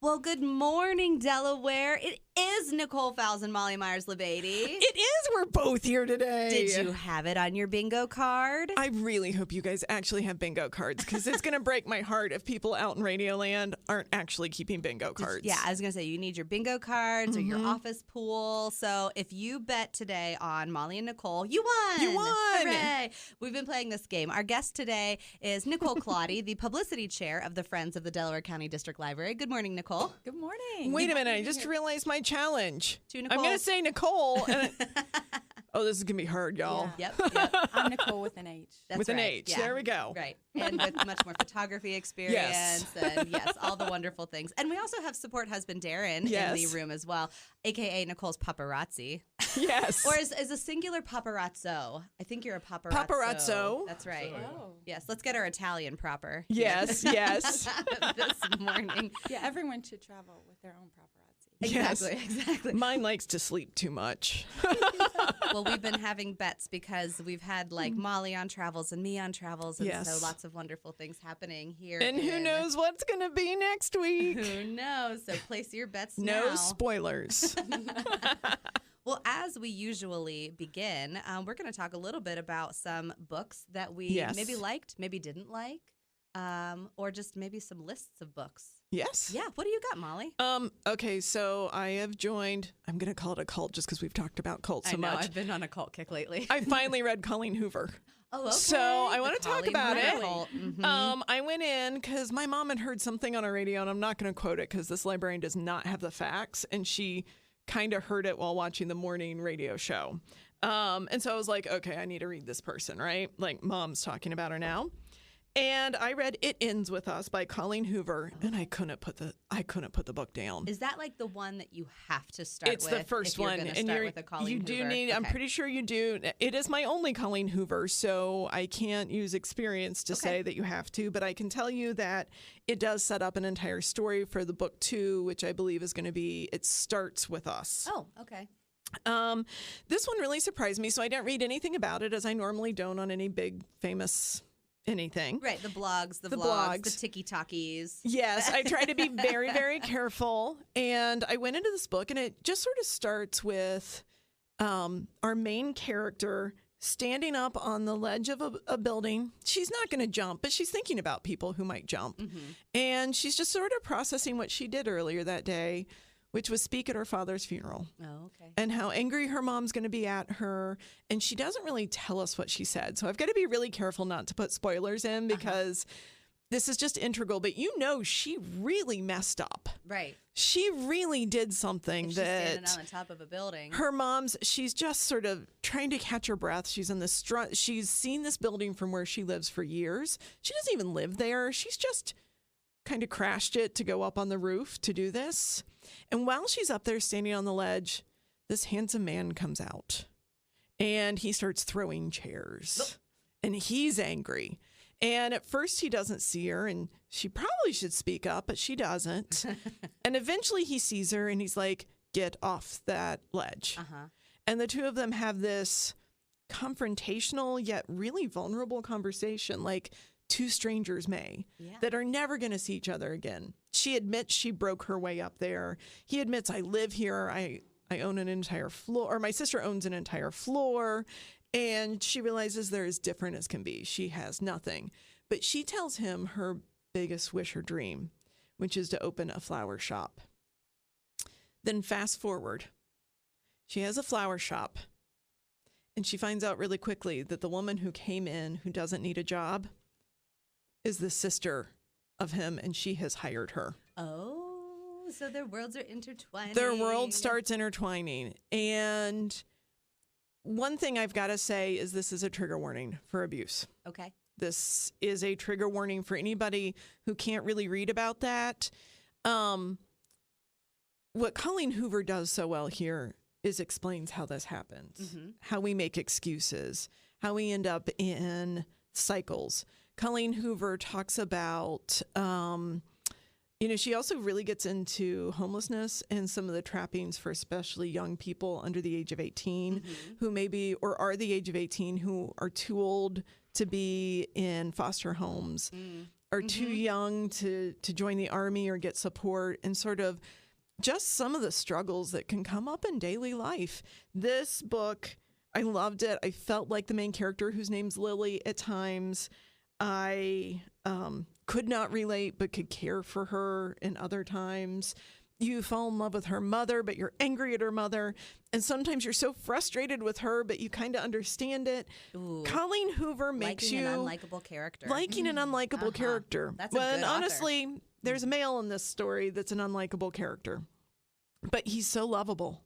Well, good morning, Delaware. It is Nicole, Fowles, and Molly Myers-LaBadie. It is. We're both here today. Did you have it on your bingo card? I really hope you guys actually have bingo cards because it's going to break my heart if people out in Radio Land aren't actually keeping bingo cards. Yeah, I was going to say, you need your bingo cards or your office pool. So if you bet today on Molly and Nicole, you won. You won. Hooray. We've been playing this game. Our guest today is Nichole Klatte, the Publicity Chair of the Friends of the Delaware County District Library. Good morning, Nicole. Good morning. Wait a minute. I just realized my challenge. To I'm Nicole. going to say Nicole. And oh, this is going to be hard, y'all. Yep. I'm Nicole with an H. That's With an right. H. Yeah. There we go. Right. And with much more photography experience. Yes. And yes, all the wonderful things. And we also have support husband Darren in the room as well, a.k.a. Nicole's paparazzi. Yes. Or is a singular paparazzo. I think you're a paparazzo. Paparazzo. That's right. Oh. Yes. Let's get our Italian proper. Yes, yes. This morning. Yeah, everyone should travel with their own paparazzi. Yes. Exactly. Mine likes to sleep too much. Well, we've been having bets because we've had like Molly on travels and me on travels. And Yes. so lots of wonderful things happening here. And who knows what's going to be next week? Who knows? So place your bets now. No spoilers. Well, as we usually begin, we're going to talk a little bit about some books that we maybe liked, maybe didn't like, or just maybe some lists of books. Yes. Yeah. What do you got, Molly? Okay, so I have joined, I'm going to call it a cult just because we've talked about cults so much. I've been on a cult kick lately. I finally read Colleen Hoover. Oh, okay. So I want to talk Colleen about Hoover it. cult. Mhm. I went in because my mom had heard something on a radio, and I'm not going to quote it because this librarian does not have the facts, and she kind of heard it while watching the morning radio show. And so I was like, okay, I need to read this person, right? Like mom's talking about her now. And I read It Ends With Us by Colleen Hoover, and I couldn't put the book down. Is that like the one that you have to start It's with? the first if you're one, gonna and start with a Colleen you do Hoover? need. I'm Okay. pretty sure you do. It is my only Colleen Hoover, so I can't use experience to say that you have to. But I can tell you that it does set up an entire story for the book 2, which I believe is going to be. It starts with us. Oh, okay. This one really surprised me, so I didn't read anything about it, as I normally don't on any big famous anything. Right, the blogs, the vlogs, blogs. the tiki-talkies. Yes, I try to be very, very careful. And I went into this book, and it just sort of starts with our main character standing up on the ledge of a building. She's not going to jump, but she's thinking about people who might jump. And she's just sort of processing what she did earlier that day, which was speak at her father's funeral. Oh, okay. And how angry her mom's going to be at her. And she doesn't really tell us what she said. So I've got to be really careful not to put spoilers in because this is just integral. But you know, she really messed up. Right. She really did something She's that standing on the top of a building. her mom's, she's just sort of trying to catch her breath. She's in this, she's seen this building from where she lives for years. She doesn't even live there. She's just kind of crashed it to go up on the roof to do this. And while she's up there standing on the ledge, this handsome man comes out and he starts throwing chairs and he's angry. And at first he doesn't see her and she probably should speak up, but she doesn't. And eventually he sees her and he's like, get off that ledge. And the two of them have this confrontational yet really vulnerable conversation, like two strangers may, that are never going to see each other again. She admits she broke her way up there. He admits, I live here. I own an entire floor, or my sister owns an entire floor. And she realizes they're as different as can be. She has nothing. But she tells him her biggest wish or dream, which is to open a flower shop. Then fast forward. She has a flower shop. And she finds out really quickly that the woman who came in, who doesn't need a job, is the sister of him, and she has hired her. Oh, so their worlds are intertwining. Their world starts intertwining. And one thing I've got to say is this is a trigger warning for abuse. Okay. This is a trigger warning for anybody who can't really read about that. What Colleen Hoover does so well here is explains how this happens, how we make excuses, how we end up in cycles. Colleen Hoover talks about, she also really gets into homelessness and some of the trappings for especially young people under the age of 18 who maybe, or are the age of 18, who are too old to be in foster homes. are too young to join the army or get support, and sort of just some of the struggles that can come up in daily life. This book, I loved it. I felt like the main character, whose name's Lily, at times. I could not relate, but could care for her in other times. You fall in love with her mother, but you're angry at her mother. And sometimes you're so frustrated with her, but you kind of understand it. Ooh. Colleen Hoover makes liking you an unlikable character. liking an unlikable character. That's a good author. Honestly, there's a male in this story that's an unlikable character, but he's so lovable.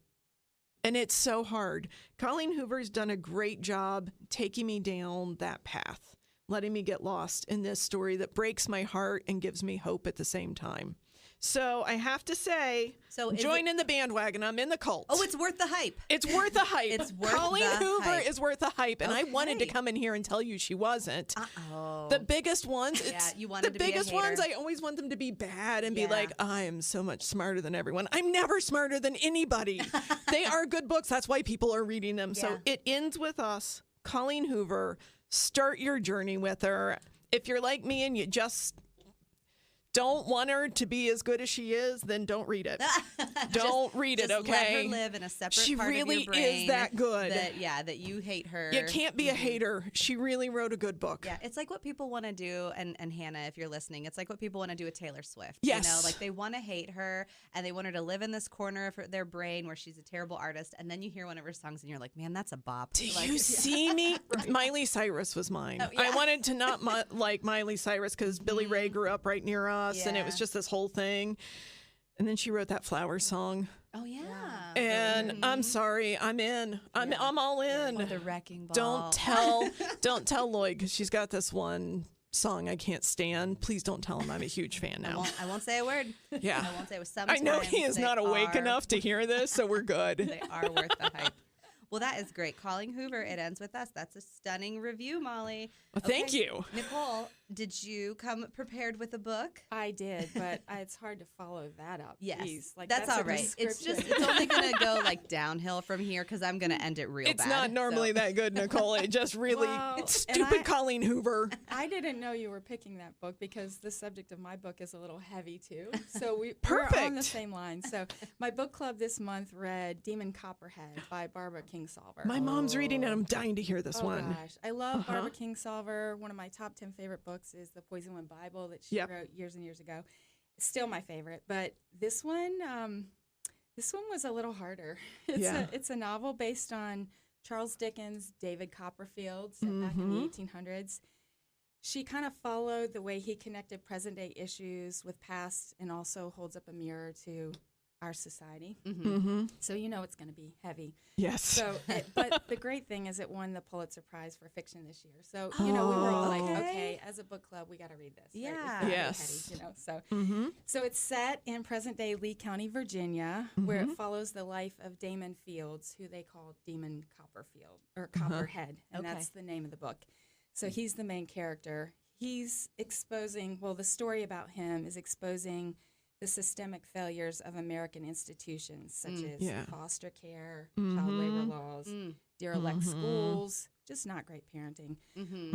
And it's so hard. Colleen Hoover's done a great job taking me down that path, letting me get lost in this story that breaks my heart and gives me hope at the same time. So I have to say, join in the bandwagon. I'm in the cult. Oh, it's worth the hype. It's worth the hype. It's worth Colleen the Hoover hype. is worth the hype. And I Okay. wanted to come in here and tell you she wasn't. Uh-oh. The biggest ones, you wanted the to be a biggest ones, hater. I always want them to be bad and Yeah. be like, I am so much smarter than everyone. I'm never smarter than anybody. They are good books. That's why people are reading them. So Yeah. it ends with us, Colleen Hoover. Start your journey with her. If you're like me and you just don't want her to be as good as she is, then don't read it. Don't read it, okay? Let her live in a separate She part really of your brain. is that good. That you hate her. You can't be a hater. She really wrote a good book. Yeah, it's like what people want to do, and Hannah, if you're listening, it's like what people want to do with Taylor Swift. Yes. You know, like they want to hate her, and they want her to live in this corner of their brain where she's a terrible artist, and then you hear one of her songs, and you're like, man, that's a bop. Do Like, you see me? Miley Cyrus was mine. Oh, yeah. I wanted to not like Miley Cyrus because Billy Ray grew up right near us, and it was Yeah. just this whole thing. And then she wrote that flower song. Oh, yeah. And I'm sorry, I'm in. I'm all in. With a wrecking ball. Don't tell Lloyd, because she's got this one song I can't stand. Please don't tell him I'm a huge fan now. I won't say a word. Yeah. I won't say it was I sometimes. know he is they not awake are- enough to hear this, so we're good. They are worth the hype. Well, that is great. Colleen Hoover, it ends with us. That's a stunning review, Molly. Well, thank you. Nicole, did you come prepared with a book? I did, but it's hard to follow that up. Yes. Geez, like, that's a all right. It's description. just, it's only going to go like downhill from here because I'm going to end it real It's bad. not normally so. that good, Nicole. It just really, Well, it's and stupid I- Colleen Hoover. I didn't know you were picking that book because the subject of my book is a little heavy too. So we're on Perfect. the same line. So my book club this month read Demon Copperhead by Barbara Kingsolver. My mom's reading it. I'm dying to hear this Oh one. gosh, I love Barbara Kingsolver. One of my top 10 favorite books is the Poison One Bible that she Yep. wrote years and years ago. It's still my favorite, but this one was a little harder. It's a novel based on Charles Dickens' David Copperfield, set back in the 1800s. She kind of followed the way he connected present day issues with past, and also holds up a mirror to our society. So you know it's going to be heavy. Yes. So, but the great thing is it won the Pulitzer Prize for fiction this year. So, you know, we were all like, okay, as a book club, we got to read this. Right? Yeah. It's gotta be Yes. heady, you know. So it's set in present-day Lee County, Virginia, where it follows the life of Damon Fields, who they call Demon Copperfield or Copperhead, and Okay. that's the name of the book. So he's the main character. He's exposing. Well, the story about him is exposing the systemic failures of American institutions such as foster care, child labor laws, derelict schools, just not great parenting,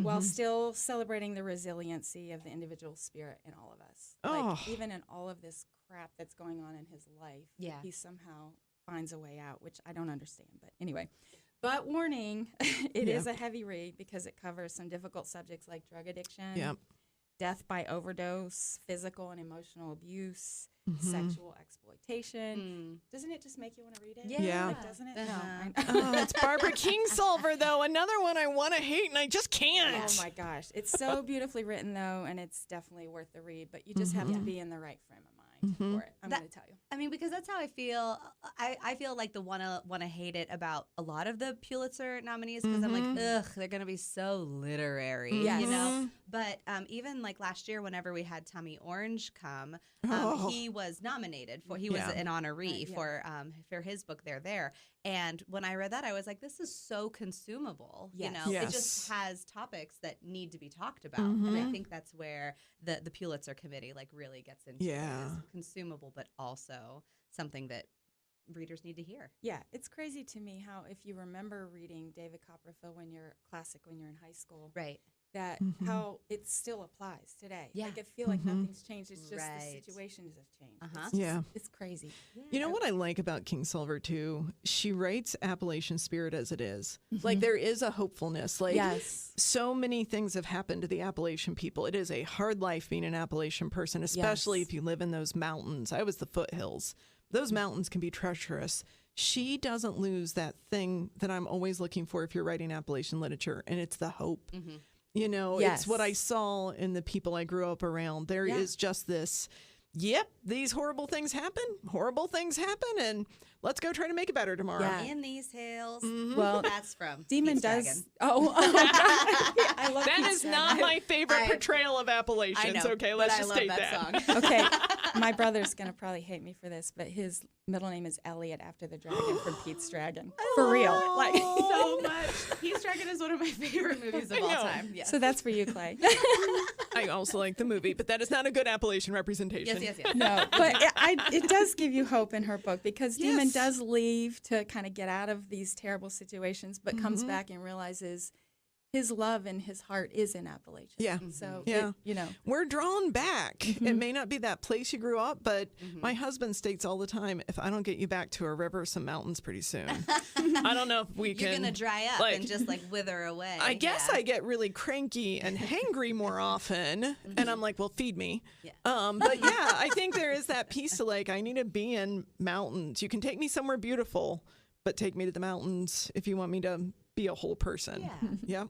while still celebrating the resiliency of the individual spirit in all of us. Like, even in all of this crap that's going on in his life, he somehow finds a way out, which I don't understand. But anyway, but warning, it is a heavy read because it covers some difficult subjects like drug addiction, death by overdose, physical and emotional abuse, sexual exploitation. Doesn't it just make you want to read it? Yeah. Like, doesn't it? Uh-huh. No. It's Barbara Kingsolver, though. Another one I want to hate, and I just can't. Oh, my gosh. It's so beautifully written, though, and it's definitely worth the read. But you just have to be in the right frame of mind for it. I'm going to tell you. I mean, because that's how I feel. I feel like the wanna hate it about a lot of the Pulitzer nominees because I'm like, ugh, they're gonna be so literary, you know. But even like last year, whenever we had Tommy Orange come, he was nominated for. He was an honoree for his book. They're there. And when I read that, I was like, this is so consumable. You know, it just has topics that need to be talked about, and I think that's where the Pulitzer committee like really gets into it. It's consumable, but also something that readers need to hear. Yeah, it's crazy to me how if you remember reading David Copperfield when you're in high school, Right. that how it still applies today. Yeah. Like I feel like nothing's changed. It's just the situations have changed. It's crazy. Yeah. You know what I like about Kingsolver too? She writes Appalachian spirit as it is. Like there is a hopefulness. Like so many things have happened to the Appalachian people. It is a hard life being an Appalachian person, especially if you live in those mountains. I was the foothills. Those mountains can be treacherous. She doesn't lose that thing that I'm always looking for if you're writing Appalachian literature, and it's the hope. You know, it's what I saw in the people I grew up around. There is just this, these horrible things happen, and let's go try to make it better tomorrow. Yeah. In these hills. Well, that's from Demon Pete's does. Dragon. I love that is not my favorite portrayal of Appalachians. I know, okay, let's just state that. Song. Okay, my brother's gonna probably hate me for this, but his middle name is Elliot after the dragon from Pete's Dragon. For real, like so much. Pete's Dragon is one of my favorite movies of all time. Yes. So that's for you, Clay. I also like the movie, but that is not a good Appalachian representation. Yes. No, but it does give you hope in her book because Demon does leave to kind of get out of these terrible situations, but comes back and realizes his love and his heart is in Appalachia. Yeah. So, we're drawn back. It may not be that place you grew up, but my husband states all the time, if I don't get you back to a river, some mountains pretty soon. I don't know if we can. You're going to dry up and just wither away. I guess I get really cranky and hangry more often. And I'm like, well, feed me. Yeah. But I think there is that piece of I need to be in mountains. You can take me somewhere beautiful, but take me to the mountains if you want me to be a whole person. Yeah.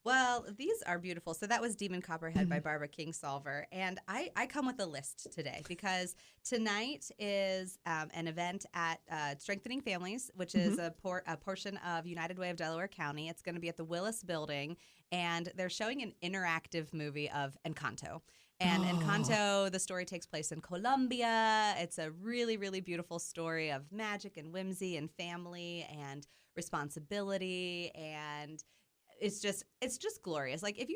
Well, these are beautiful. So that was Demon Copperhead by Barbara Kingsolver. And I come with a list today because tonight is an event at Strengthening Families, which is a portion of United Way of Delaware County. It's going to be at the Willis Building, and they're showing an interactive movie of Encanto. And Encanto, the story takes place in Colombia. It's a really, really beautiful story of magic and whimsy and family and responsibility, and it's just glorious. Like if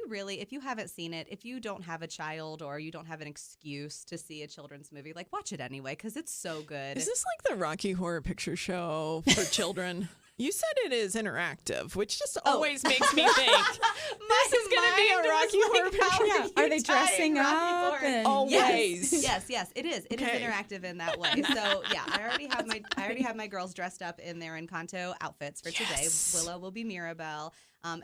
you haven't seen it, if you don't have a child or you don't have an excuse to see a children's movie, watch it anyway because it's so good. Is this like the Rocky Horror Picture Show for children? You said it is interactive, which just always makes me think this is going to be a Rocky Horror Picture Show. Are they dressing up? Always. Yes. It is. It is interactive in that way. So I already have my girls dressed up in their Encanto outfits for today. Willow will be Mirabelle.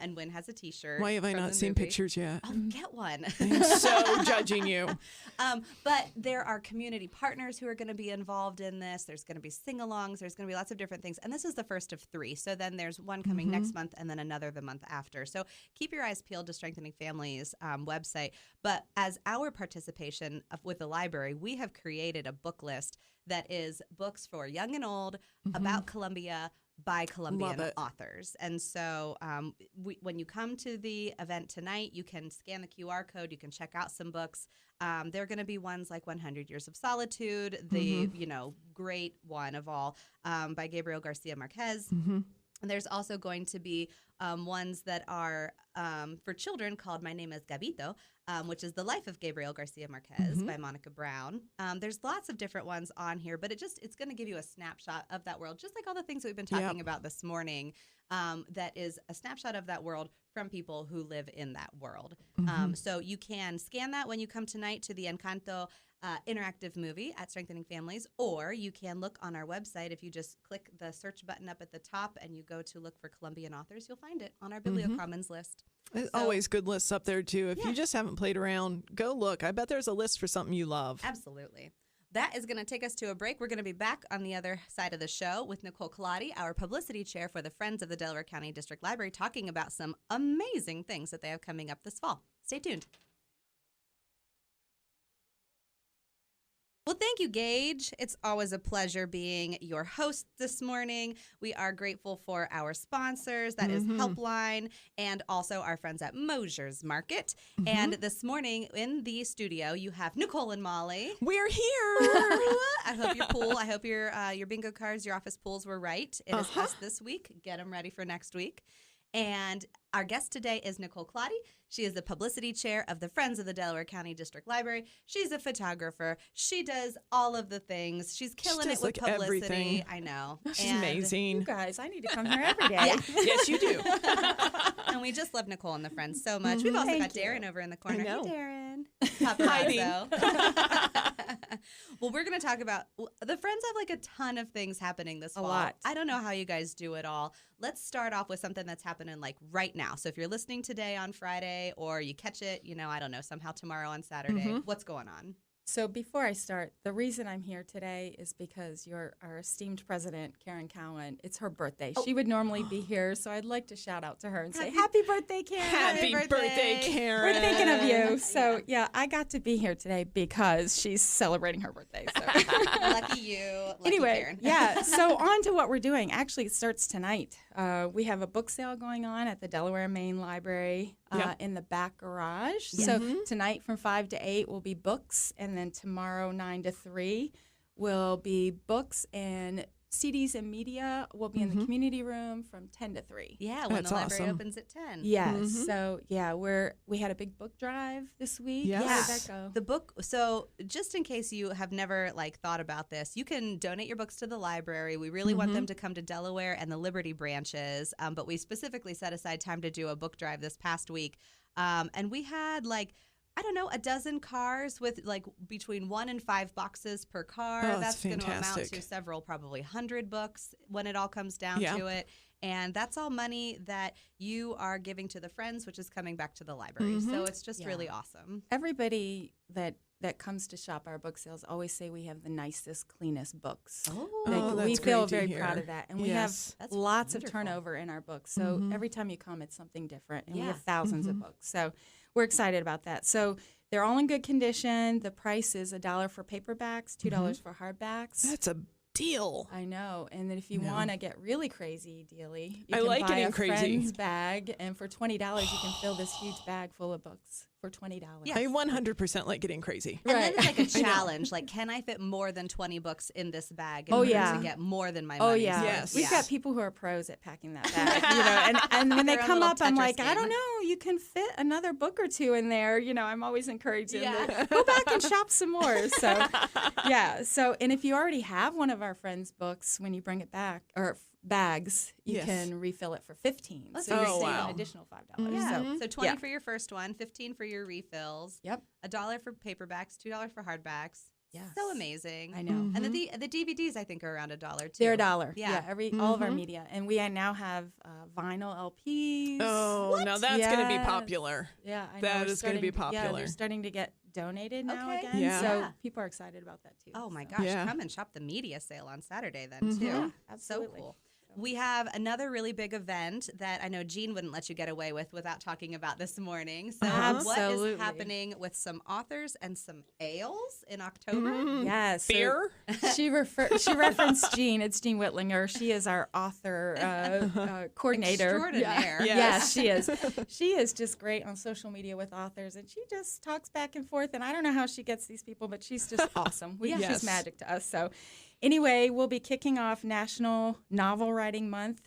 And Wynn has a T-shirt. Why have I not seen pictures yet? I'll get one. I'm so judging you. But there are community partners who are going to be involved in this. There's going to be sing-alongs. There's going to be lots of different things. And this is the first of 3. So then there's one coming next month and then another the month after. So keep your eyes peeled to Strengthening Families website. But as our participation with the library, we have created a book list that is books for young and old about Columbia, by Colombian authors. And so when you come to the event tonight, you can scan the QR code. You can check out some books. There are going to be ones like 100 Years of Solitude, the great one of all, by Gabriel Garcia Marquez. And there's also going to be ones that are for children called My Name is Gabito, which is The Life of Gabriel Garcia Marquez by Monica Brown. There's lots of different ones on here, but it's going to give you a snapshot of that world, just like all the things that we've been talking about this morning. That is a snapshot of that world from people who live in that world. So you can scan that when you come tonight to the Encanto interactive movie at Strengthening Families, or you can look on our website. If you just click the search button up at the top and you go to look for Colombian authors, you'll find it on our Bibliocommons list. There's always good lists up there, too. If you just haven't played around, go look. I bet there's a list for something you love. Absolutely. That is going to take us to a break. We're going to be back on the other side of the show with Nichole Klatte, our publicity chair for the Friends of the Delaware County District Library, talking about some amazing things that they have coming up this fall. Stay tuned. Well, thank you, Gage. It's always a pleasure being your host this morning. We are grateful for our sponsors, that is Helpline, and also our friends at Mosher's Market. And this morning in the studio, you have Nicole and Molly. We're here. I hope your bingo cards, your office pools were right. It is us this week. Get them ready for next week. And our guest today is Nichole Klatte. She is the Publicity Chair of the Friends of the Delaware County District Library. She's a photographer. She does all of the things. She's killing it with publicity. Everything. I know. She's amazing. You guys, I need to come here every day. Yeah. Yes, you do. And we just love Nichole and the Friends so much. We've also got Darren over in the corner. I know. Hey, Darren. Paparazzo. Well, we're going to talk about the Friends have like a ton of things happening this fall. A lot. I don't know how you guys do it all. Let's start off with something that's happening like right now. So if you're listening today on Friday or you catch it, I don't know, somehow tomorrow on Saturday, what's going on? So before I start, the reason I'm here today is because our esteemed president, Karen Cowan, it's her birthday. She would normally be here, so I'd like to shout out to her and say, happy birthday, Karen. Happy birthday, Karen. We're thinking of you. So, yeah, I got to be here today because she's celebrating her birthday. So. Lucky you. Lucky anyway, Karen. yeah, so on to what we're doing. Actually, it starts tonight. We have a book sale going on at the Delaware Main Library in the back garage. Yeah. So tonight from 5 to 8 will be books, and then tomorrow 9 to 3 will be books, and CDs and media will be in the community room from 10 to 3. Yeah, when That's the library awesome. opens at 10. Yes. So, yeah, we had a big book drive this week. Yes. How did that go? The book, so just in case you have never thought about this, you can donate your books to the library. We really want them to come to Delaware and the Liberty branches, but we specifically set aside time to do a book drive this past week. And we had I don't know, a dozen cars with between 1 and 5 boxes per car. Oh, that's going to amount fantastic. to several, probably 100 books when it all comes down to it. And that's all money that you are giving to the Friends, which is coming back to the library. So it's just really awesome. Everybody that comes to shop our book sales always say we have the nicest, cleanest books. Oh, we that's feel great to very hear. proud of that. And we Yes. have That's lots of wonderful. turnover in our books. So every time you come, it's something different. And we Yeah. have thousands of books. So we're excited about that. So they're all in good condition. The price is $1 for paperbacks, $2 for hardbacks. That's a deal. I know. And then if you want to get really crazy, dealy, you I can like buy getting a crazy. Friends bag. And for $20, you can fill this huge bag full of books for $20. Yeah. I 100% like getting crazy. And then Right. it's a challenge. Can I fit more than 20 books in this bag in Oh, order yeah. to get more than my Oh money? yeah, Yes. we've got people who are pros at packing that bag, and when they Their own come little up, I'm Tetris like, I game. don't know, you can fit another book or two in there. I'm always encouraging them Yeah. to go back and shop some more. So, yeah. So, and if you already have one of our friends' books, when you bring it back or bags, you Yes. can refill it for $15. That's so you Oh, save wow. an additional $5. Yeah. So 20 yeah. for your first one, 15 for your refills. Yep. $1 for paperbacks, $2 for hardbacks. Yes. So amazing. I know. And the DVDs I think are around $1 too. They're $1. Yeah. All of our media, and we now have vinyl LPs. Oh, now that's going to be Yes. popular. Yeah, I know. That We're is gonna be starting Yeah, popular. they're starting to get donated now Okay. again. Yeah. So Yeah. people are excited about that too. Oh my So- gosh, Yeah. come and shop the media sale on Saturday then too. Yeah, So absolutely. cool. We have another really big event that I know Jean wouldn't let you get away with without talking about this morning. So what Absolutely. is happening with some authors and some ales in October? Yes. so Beer? she referenced Jean. It's Jean Whitlinger. She is our author coordinator. Extraordinaire. Yeah. Yes. Yes, she is. She is just great on social media with authors, and she just talks back and forth. And I don't know how she gets these people, but she's just awesome. Yes. She's magic to us. So, anyway, we'll be kicking off National Novel Writing Month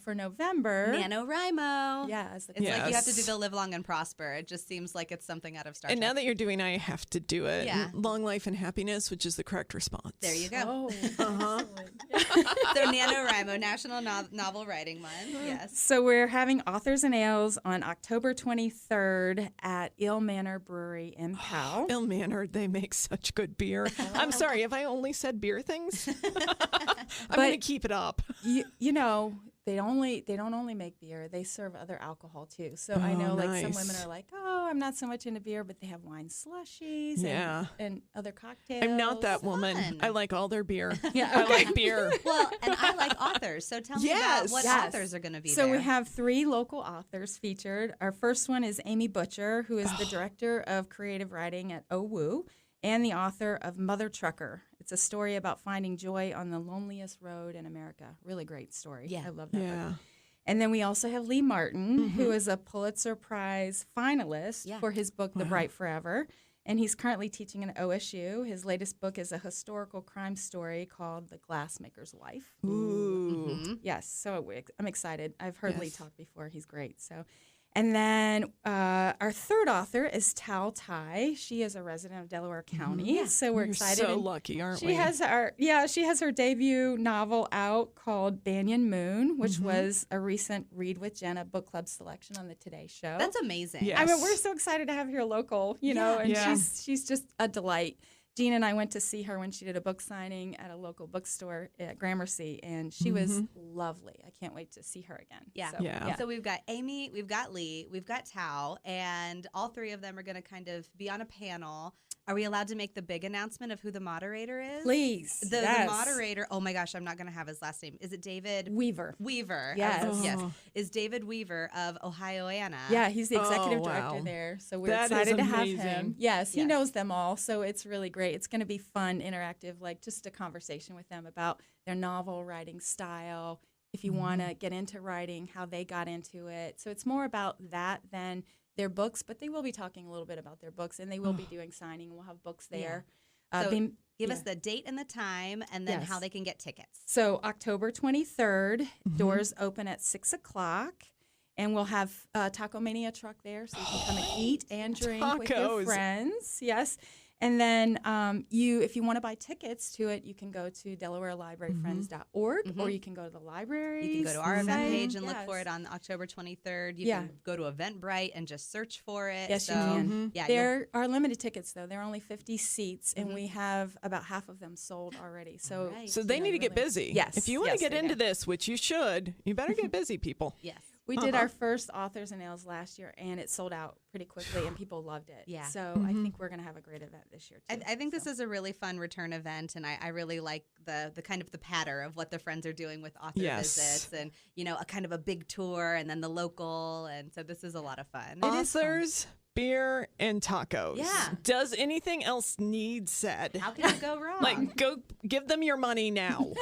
for November. NaNoWriMo. Yeah, It's like you have to Yes. do the Live Long and Prosper. It just seems like it's something out of Star And Trek. now that you're doing I Have to Do It. Yeah. Long Life and Happiness, which is the correct response. There you go. Oh, So NaNoWriMo, National Novel Writing Month. Yes. So we're having Authors and Ales on October 23rd at Ill Manor Brewery in Powell. Ill mannered, they make such good beer. I'm sorry, have I only said beer things? I'm going to keep it up. You know, they don't only make beer; they serve other alcohol too. So I know, some nice. women are like, "Oh, I'm not so much into beer," but they have wine slushies Yeah. and other cocktails. I'm not that woman. Fun. I like all their beer. Yeah, I okay. like beer. Well, and I like authors. So tell me about Yes. what Yes. authors are going to be So there. we have 3 local authors featured. Our first one is Amy Butcher, who is the director of creative writing at OWU and the author of Mother Trucker. It's a story about finding joy on the loneliest road in America. Really great story. Yeah. I love that book. Yeah. And then we also have Lee Martin, who is a Pulitzer Prize finalist Yeah. for his book, The Bright Forever. And he's currently teaching in OSU. His latest book is a historical crime story called The Glassmaker's Wife. Ooh. Mm-hmm. Yes, so I'm excited. I've heard Lee talk before. He's great. So, and then our third author is Tao Tai. She is a resident of Delaware County. Yeah. So we're excited. So lucky, aren't we? She has her debut novel out called Banyan Moon, which was a recent Read with Jenna book club selection on the Today Show. That's amazing. Yes. I mean, we're so excited to have her local, you know, and she's just a delight. Jean and I went to see her when she did a book signing at a local bookstore at Gramercy, and she was lovely. I can't wait to see her again. Yeah. So we've got Amy, we've got Lee, we've got Tao, and all three of them are going to kind of be on a panel. Are we allowed to make the big announcement of who the moderator is? Please. The moderator, oh my gosh, I'm not going to have his last name. Is it David? Weaver. Yes. Yes. Is David Weaver of Ohioana. Yeah, he's the executive director there. So we're excited to have him. Yes, he knows them all. So it's really great. It's going to be fun, interactive, like just a conversation with them about their novel writing style. If you want to get into writing, how they got into it. So it's more about that than their books, but they will be talking a little bit about their books, and they will be doing signing. We'll have books there. So give us the date and the time, and then how they can get tickets. So October 23rd, doors open at 6 o'clock, and we'll have a Taco Mania truck there, so you can come and eat and drink with your friends. Yes. And then if you want to buy tickets to it, you can go to DelawareLibraryFriends.org, or you can go to the library. You can go to our event page and look for it on October 23rd. You can go to Eventbrite and just search for it. Yes, you can. Yeah, there are limited tickets, though. There are only 50 seats, and we have about half of them sold already. So, so they need to get busy. Yes. If you want to get into this, which you should, you better get busy, people. Yes. We did our first Authors and Ales last year, and it sold out pretty quickly, and people loved it. Yeah. So I think we're going to have a great event this year, too. I think this is a really fun return event, and I really like the kind of the patter of what the friends are doing with author visits and, you know, a kind of a big tour and then the local, and so this is a lot of fun. Authors, beer, and tacos. Yeah. Does anything else need said? How can it go wrong? Like, go give them your money now.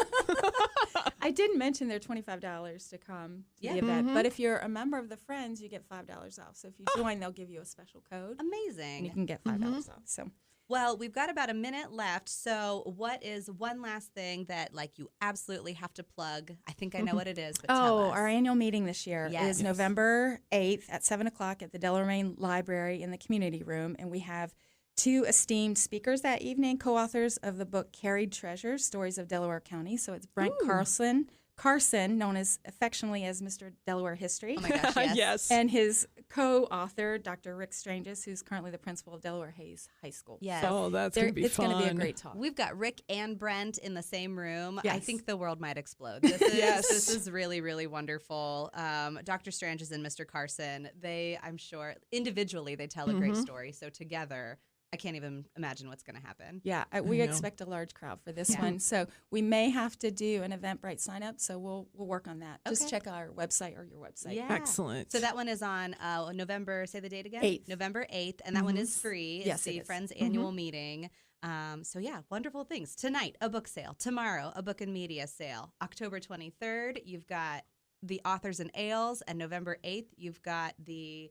I did mention they're $25 to come to the event, but if you're a member of the Friends, you get $5 off. So if you join, they'll give you a special code. Amazing. And you can get $5 off. So. Well, we've got about a minute left. So what is one last thing that like you absolutely have to plug? I think I know what it is, but tell us. Our annual meeting this year is November 8th at 7 o'clock at the Delaware Main Library in the community room. And we have two esteemed speakers that evening, co-authors of the book Carried Treasures, Stories of Delaware County. So it's Brent Carson, known as affectionately as Mr. Delaware History. Oh my gosh, yes. Yes. And his co-author, Dr. Rick Stranges, who's currently the principal of Delaware Hayes High School. Yes. Oh, that's going to be fun. It's going to be a great talk. We've got Rick and Brent in the same room. Yes. I think the world might explode. This is really, really wonderful. Dr. Stranges and Mr. Carson, I'm sure, individually they tell a great story. So together, I can't even imagine what's going to happen. Yeah, we expect a large crowd for this one. So we may have to do an Eventbrite sign up. So we'll work on that. Just check our website or your website. Yeah. Excellent. So that one is on November, say the date again? 8th. November 8th. And that one is free. Yes, it's the it is. Friends annual meeting. So yeah, wonderful things. Tonight, a book sale. Tomorrow, a book and media sale. October 23rd, you've got the Authors and Ales. And November 8th, you've got the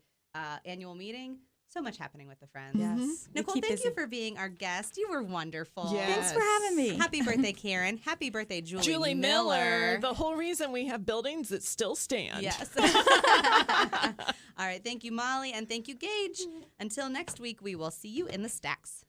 annual meeting. So much happening with the Friends. Yes. Nicole, thank you for being our guest. You were wonderful. Yes. Thanks for having me. Happy birthday, Karen. Happy birthday, Julie Miller. The whole reason we have buildings that still stand. Yes. All right. Thank you, Molly. And thank you, Gage. Until next week, we will see you in the stacks.